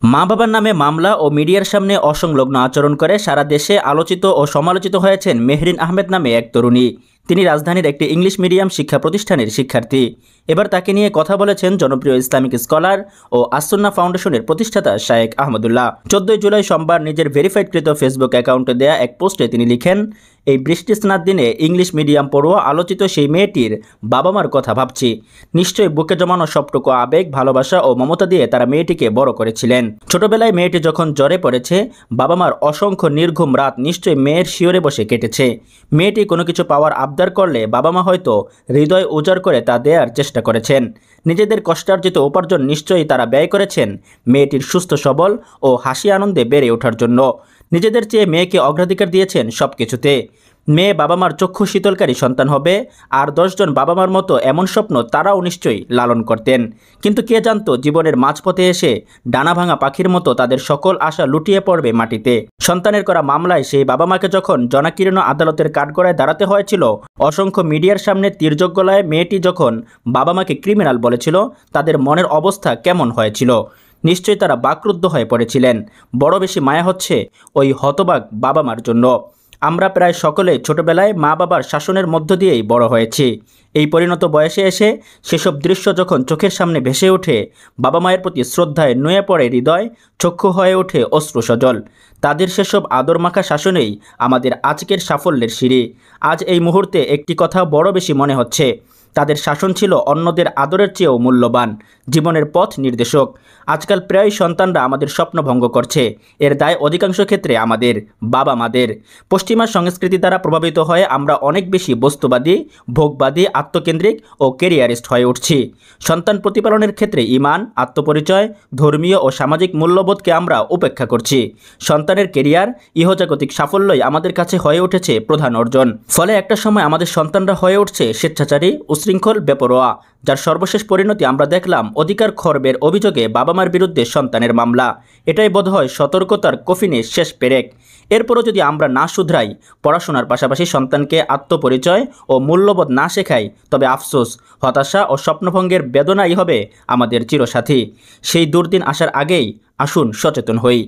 মা বাবার নামে মামলা ও মিডিয়ার সামনে অসংলগ্ন আচরণ করে সারা দেশে আলোচিত ও সমালোচিত হয়েছেন মেহরিন আহমেদ নামে এক তরুণী। তিনি রাজধানীর একটি ইংলিশ মিডিয়াম শিক্ষা প্রতিষ্ঠানের শিক্ষার্থী। এবার তাকে নিয়ে কথা বলেছেন জনপ্রিয় ইসলামিক স্কলার ও আসুন্নাহ ফাউন্ডেশনের প্রতিষ্ঠাতা শায়েখ আহমদুল্লাহ। 14 জুলাই সোমবার নিজের ভেরিফাইডকৃত ফেসবুক অ্যাকাউন্টে দেয়া এক পোস্টে তিনি লিখেন, এই বৃষ্টিস্নাত দিনে ইংলিশ মিডিয়াম পড়ুয়া আলোচিত সেই মেয়েটির বাবা মার কথা ভাবছি। নিশ্চয়ই বুকে জমানো সবটুকু আবেগ, ভালোবাসা ও মমতা দিয়ে তারা মেয়েটিকে বড় করেছিলেন। ছোটবেলায় মেয়েটি যখন জ্বরে পড়েছে, বাবা মার অসংখ্য নির্ঘুম রাত নিশ্চয়ই মেয়ের শিয়রে বসে কেটেছে। মেয়েটি কোনো কিছু পাওয়ার আবদার করলে বাবা মা হয়তো হৃদয় উজাড় করে তা দেওয়ার চেষ্টা করেছেন। নিজেদের কষ্টার্জিত উপার্জন নিশ্চয়ই তারা ব্যয় করেছেন মেয়েটির সুস্থ সবল ও হাসি আনন্দে বেড়ে ওঠার জন্য। নিজেদের চেয়ে মেয়েকে অগ্রাধিকার দিয়েছেন সব কিছুতে। মেয়ে বাবা মার চক্ষু শীতলকারী সন্তান হবে, আর 10 জন বাবা মার মতো এমন স্বপ্ন তারাও নিশ্চয়ই লালন করতেন। কিন্তু কে জানতো জীবনের মাঝপথে এসে ডানা ভাঙা পাখির মতো তাদের সকল আশা লুটিয়ে পড়বে মাটিতে। সন্তানের করা মামলায় সেই বাবা মাকে যখন জনাকীর্ণ আদালতের কাঠগড়ায় দাঁড়াতে হয়েছিল, অসংখ্য মিডিয়ার সামনে তীর্যক গলায় মেয়েটি যখন বাবা মাকে ক্রিমিনাল বলেছিল, তাদের মনের অবস্থা কেমন হয়েছিল? নিশ্চয়ই তারা বাকরুদ্ধ হয়ে পড়েছিলেন। বড় বেশি মায়া হচ্ছে ওই হতবাক বাবা মার জন্য। আমরা প্রায় সকলে ছোটবেলায় মা বাবার শাসনের মধ্য দিয়েই বড় হয়েছি। এই পরিণত বয়সে এসে সেসব দৃশ্য যখন চোখের সামনে ভেসে ওঠে, বাবা মায়ের প্রতি শ্রদ্ধায় নুয়ে পড়ে হৃদয়, চক্ষু হয়ে ওঠে অশ্রু সজল। তাদের সেসব আদর মাখা শাসনেই আমাদের আজকের সাফল্যের সিঁড়ি। আজ এই মুহূর্তে একটি কথা বড় বেশি মনে হচ্ছে, তাদের শাসন ছিল অন্যদের আদরের চেয়েও মূল্যবান, জীবনের পথ নির্দেশক। আজকাল প্রায় সন্তানরা আমাদের স্বপ্ন ভঙ্গ করছে। এর দায় অধিকাংশ ক্ষেত্রে আমাদের বাবা মাদের। পশ্চিমা সংস্কৃতি দ্বারা প্রভাবিত হয়ে আমরা অনেক বেশি বস্তুবাদী, ভোগবাদী, আত্মকেন্দ্রিক ও ক্যারিয়ারিস্ট হয়ে উঠছি। সন্তান প্রতিপালনের ক্ষেত্রে ঈমান, আত্মপরিচয়, ধর্মীয় ও সামাজিক মূল্যবোধকে আমরা উপেক্ষা করছি। সন্তানের ক্যারিয়ার, ইহজাগতিক সাফল্যই আমাদের কাছে হয়ে উঠেছে প্রধান অর্জন। ফলে একটা সময় আমাদের সন্তানরা হয়ে উঠছে স্বেচ্ছাচারী, উশৃঙ্খল, বেপরোয়া, যার সর্বশেষ পরিণতি আমরা দেখলাম অধিকার খর্বের অভিযোগে বাবা মার বিরুদ্ধে সন্তানের মামলা। এটাই বোধহয় সতর্কতার কফিনের শেষ পেরেক। এরপরও যদি আমরা না শুধরাই, পড়াশোনার পাশাপাশি সন্তানকে আত্মপরিচয় ও মূল্যবোধ না শেখাই, তবে আফসোস, হতাশা ও স্বপ্নভঙ্গের বেদনাই হবে আমাদের চিরসাথী। সেই দুর্দিন আসার আগেই আসুন সচেতন হই।